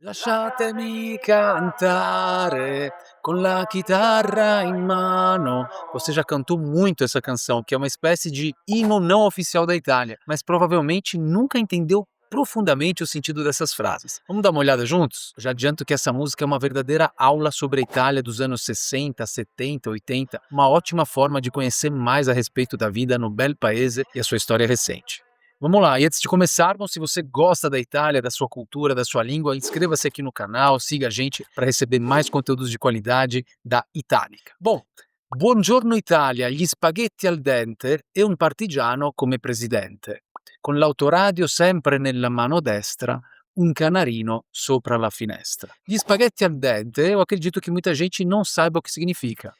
Lasciatemi cantare con la chitarra in mano. Você já cantou muito essa canção, que é uma espécie de hino não oficial da Itália, mas provavelmente nunca entendeu profundamente o sentido dessas frases. Vamos dar uma olhada juntos? Já adianto que essa música é uma verdadeira aula sobre a Itália dos anos 60, 70, 80, uma ótima forma de conhecer mais a respeito da vida no bel paese e a sua história recente. Vamos lá, e antes de começarmos, se você gosta da Itália, da sua cultura, da sua língua, inscreva-se aqui no canal, siga a gente para receber mais conteúdos de qualidade da Itálica. Bom, buongiorno Italia, gli spaghetti al dente e un partigiano come presidente. Con l'autoradio sempre nella mano destra, un canarino sopra la finestra. Gli spaghetti al dente, eu acredito que muita gente não saiba o que significa.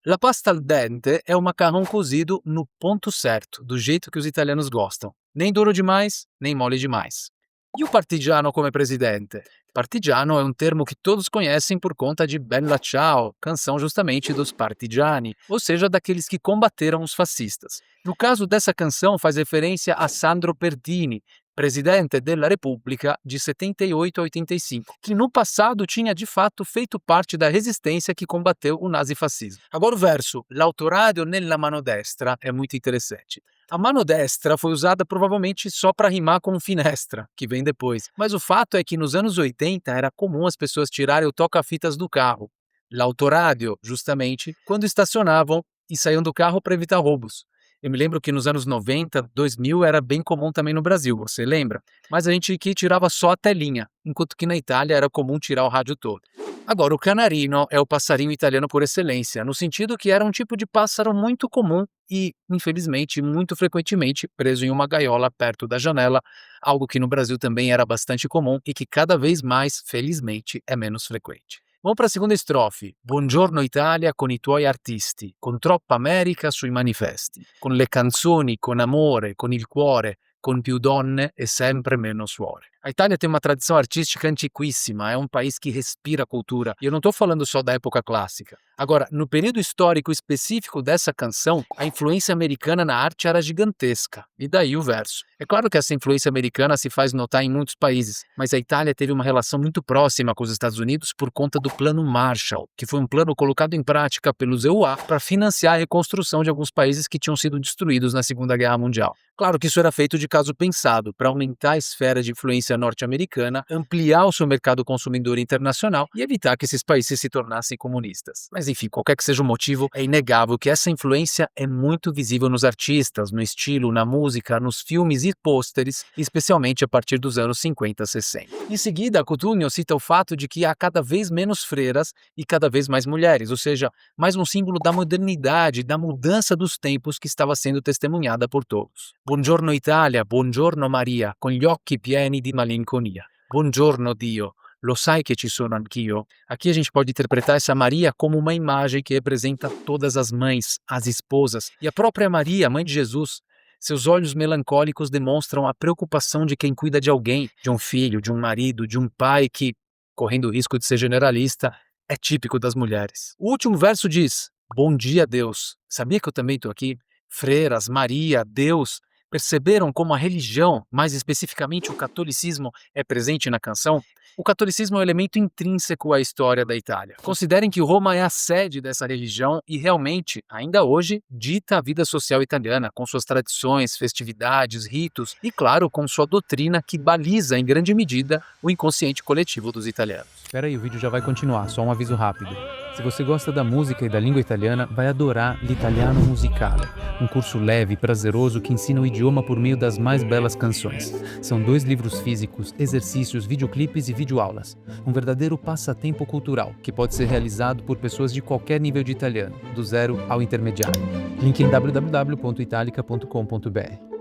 La pasta al dente é o macarrão cozido no ponto certo, do jeito que os italianos gostam. Nem duro demais, nem mole demais. E o partigiano come presidente? Partigiano é um termo que todos conhecem por conta de Bella Ciao, canção justamente dos partigiani, ou seja, daqueles que combateram os fascistas. No caso dessa canção, faz referência a Sandro Pertini, presidente della Repubblica de 78 a 85, que no passado tinha de fato feito parte da resistência que combateu o nazifascismo. Agora o verso l'autoradio nella mano destra é muito interessante. A mano destra foi usada provavelmente só para rimar com finestra, que vem depois. Mas o fato é que nos anos 80 era comum as pessoas tirarem o toca-fitas do carro, l'autoradio, justamente, quando estacionavam e saíam do carro para evitar roubos. Eu me lembro que nos anos 90, 2000 era bem comum também no Brasil, você lembra? Mas a gente aqui tirava só a telinha, enquanto que na Itália era comum tirar o rádio todo. Agora, o canarino é o passarinho italiano por excelência, no sentido que era um tipo de pássaro muito comum e, infelizmente, muito frequentemente preso em uma gaiola perto da janela, algo que no Brasil também era bastante comum e que cada vez mais, felizmente, é menos frequente. Vamos para a segunda estrofe. Buongiorno Italia con i tuoi artisti, con troppa America sui manifesti, con le canzoni, con amore, con il cuore, con più donne e sempre meno suore. A Itália tem uma tradição artística antiquíssima, é um país que respira cultura, e eu não estou falando só da época clássica. Agora, no período histórico específico dessa canção, a influência americana na arte era gigantesca, e daí o verso. É claro que essa influência americana se faz notar em muitos países, mas a Itália teve uma relação muito próxima com os Estados Unidos por conta do Plano Marshall, que foi um plano colocado em prática pelos EUA para financiar a reconstrução de alguns países que tinham sido destruídos na Segunda Guerra Mundial. Claro que isso era feito de caso pensado, para aumentar a esfera de influência norte-americana, ampliar o seu mercado consumidor internacional e evitar que esses países se tornassem comunistas. Mas enfim, qualquer que seja o motivo, é inegável que essa influência é muito visível nos artistas, no estilo, na música, nos filmes e pôsteres, especialmente a partir dos anos 50 e 60. Em seguida, Cotugno cita o fato de que há cada vez menos freiras e cada vez mais mulheres, ou seja, mais um símbolo da modernidade, da mudança dos tempos que estava sendo testemunhada por todos. Buongiorno Italia, buongiorno Maria, con gli occhi pieni di malinconia. Buongiorno Dio, lo sai che ci sono anch'io? Aqui a gente pode interpretar essa Maria como uma imagem que representa todas as mães, as esposas e a própria Maria, mãe de Jesus. Seus olhos melancólicos demonstram a preocupação de quem cuida de alguém, de um filho, de um marido, de um pai que, correndo o risco de ser generalista, é típico das mulheres. O último verso diz: Bom dia, Deus. Sabia que eu também estou aqui? Freiras, Maria, Deus. Perceberam como a religião, mais especificamente o catolicismo, é presente na canção? O catolicismo é um elemento intrínseco à história da Itália. Considerem que Roma é a sede dessa religião e realmente, ainda hoje, dita a vida social italiana, com suas tradições, festividades, ritos e, claro, com sua doutrina que baliza, em grande medida, o inconsciente coletivo dos italianos. Espera aí, o vídeo já vai continuar, só um aviso rápido. Se você gosta da música e da língua italiana, vai adorar L'Italiano Musicale, um curso leve e prazeroso que ensina o idioma por meio das mais belas canções. São 2 livros físicos, exercícios, videoclipes e videoaulas. Um verdadeiro passatempo cultural, que pode ser realizado por pessoas de qualquer nível de italiano, do zero ao intermediário. Link em www.italica.com.br.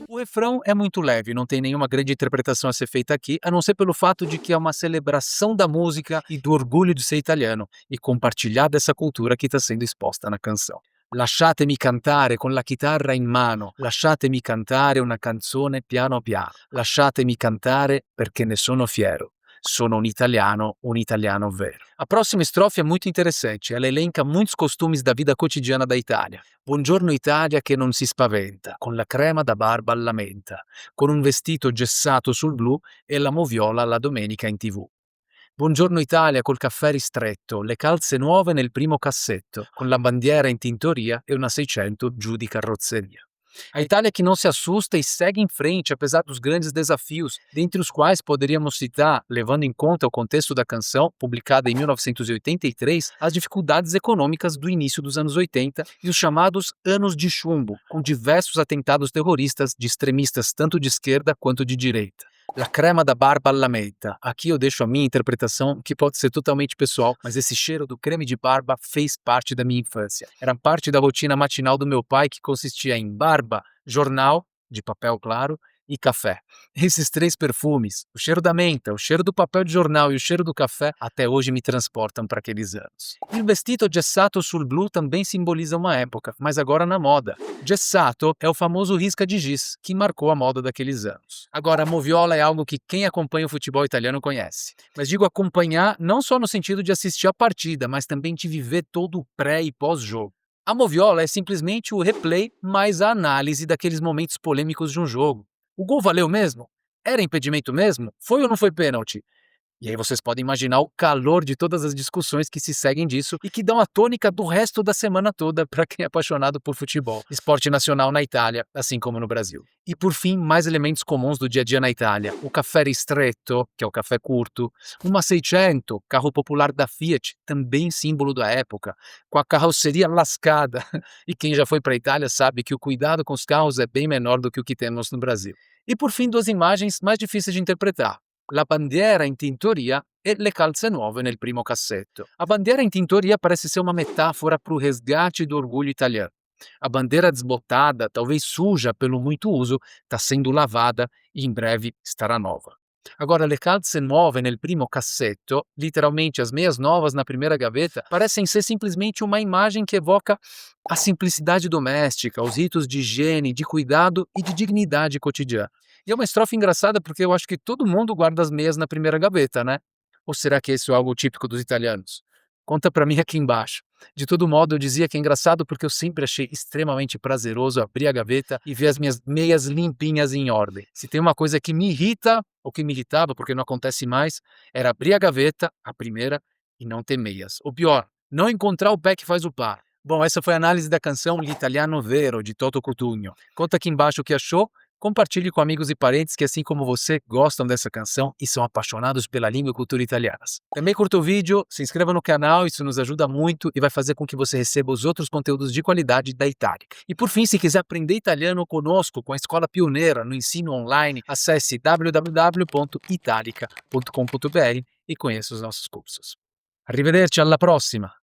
O refrão é muito leve, não tem nenhuma grande interpretação a ser feita aqui, a não ser pelo fato de que é uma celebração da música e do orgulho de ser italiano e compartilhar dessa cultura que está sendo exposta na canção. Lasciatemi cantare con la chitarra in mano, lasciatemi cantare una canzone piano piano, lasciatemi cantare perché ne sono fiero. Sono un italiano vero. A próxima estrofe é muito interessante, ela elenca muitos costumes da vida quotidiana da Itália. Buongiorno Italia che non si spaventa, con la crema da barba alla menta, con un vestito gessato sul blu e la moviola la domenica in TV. Buongiorno Italia col caffè ristretto, le calze nuove nel primo cassetto, con la bandiera in tintoria e una 600 giù di carrozzeria. A Itália que não se assusta e segue em frente apesar dos grandes desafios, dentre os quais poderíamos citar, levando em conta o contexto da canção, publicada em 1983, as dificuldades econômicas do início dos anos 80 e os chamados anos de chumbo, com diversos atentados terroristas de extremistas tanto de esquerda quanto de direita. La crema da barba alla menta. Aqui eu deixo a minha interpretação, que pode ser totalmente pessoal, mas esse cheiro do creme de barba fez parte da minha infância. Era parte da rotina matinal do meu pai, que consistia em barba, jornal, de papel claro, e café. Esses três perfumes, o cheiro da menta, o cheiro do papel de jornal e o cheiro do café, até hoje me transportam para aqueles anos. Il vestito gessato sul blu também simboliza uma época, mas agora na moda. Gessato é o famoso risca de giz, que marcou a moda daqueles anos. Agora, a moviola é algo que quem acompanha o futebol italiano conhece. Mas digo acompanhar não só no sentido de assistir a partida, mas também de viver todo o pré e pós-jogo. A moviola é simplesmente o replay mais a análise daqueles momentos polêmicos de um jogo. O gol valeu mesmo? Era impedimento mesmo? Foi ou não foi pênalti? E aí vocês podem imaginar o calor de todas as discussões que se seguem disso e que dão a tônica do resto da semana toda para quem é apaixonado por futebol, esporte nacional na Itália, assim como no Brasil. E por fim, mais elementos comuns do dia a dia na Itália. O café ristretto, que é o café curto, uma 600, carro popular da Fiat, também símbolo da época, com a carroceria lascada. E quem já foi para a Itália sabe que o cuidado com os carros é bem menor do que o que temos no Brasil. E por fim, duas imagens mais difíceis de interpretar. La bandiera in tintoria e le calze nuove nel primo cassetto. A bandiera in tintoria parece ser uma metáfora para o resgate do orgulho italiano. A bandeira desbotada, talvez suja pelo muito uso, está sendo lavada e em breve estará nova. Agora, le calze nuove nel primo cassetto, literalmente as meias novas na primeira gaveta, parecem ser simplesmente uma imagem que evoca a simplicidade doméstica, os ritos de higiene, de cuidado e de dignidade cotidiana. E é uma estrofe engraçada porque eu acho que todo mundo guarda as meias na primeira gaveta, né? Ou será que isso é algo típico dos italianos? Conta pra mim aqui embaixo. De todo modo, eu dizia que é engraçado porque eu sempre achei extremamente prazeroso abrir a gaveta e ver as minhas meias limpinhas em ordem. Se tem uma coisa que me irrita, ou que me irritava porque não acontece mais, era abrir a gaveta, a primeira, e não ter meias. Ou pior, não encontrar o pé que faz o par. Bom, essa foi a análise da canção L'Italiano Vero, de Toto Cutugno. Conta aqui embaixo o que achou. Compartilhe com amigos e parentes que, assim como você, gostam dessa canção e são apaixonados pela língua e cultura italianas. Também curta o vídeo, se inscreva no canal, isso nos ajuda muito e vai fazer com que você receba os outros conteúdos de qualidade da Itália. E por fim, se quiser aprender italiano conosco, com a escola pioneira no ensino online, acesse www.italica.com.br e conheça os nossos cursos. Arrivederci, alla prossima!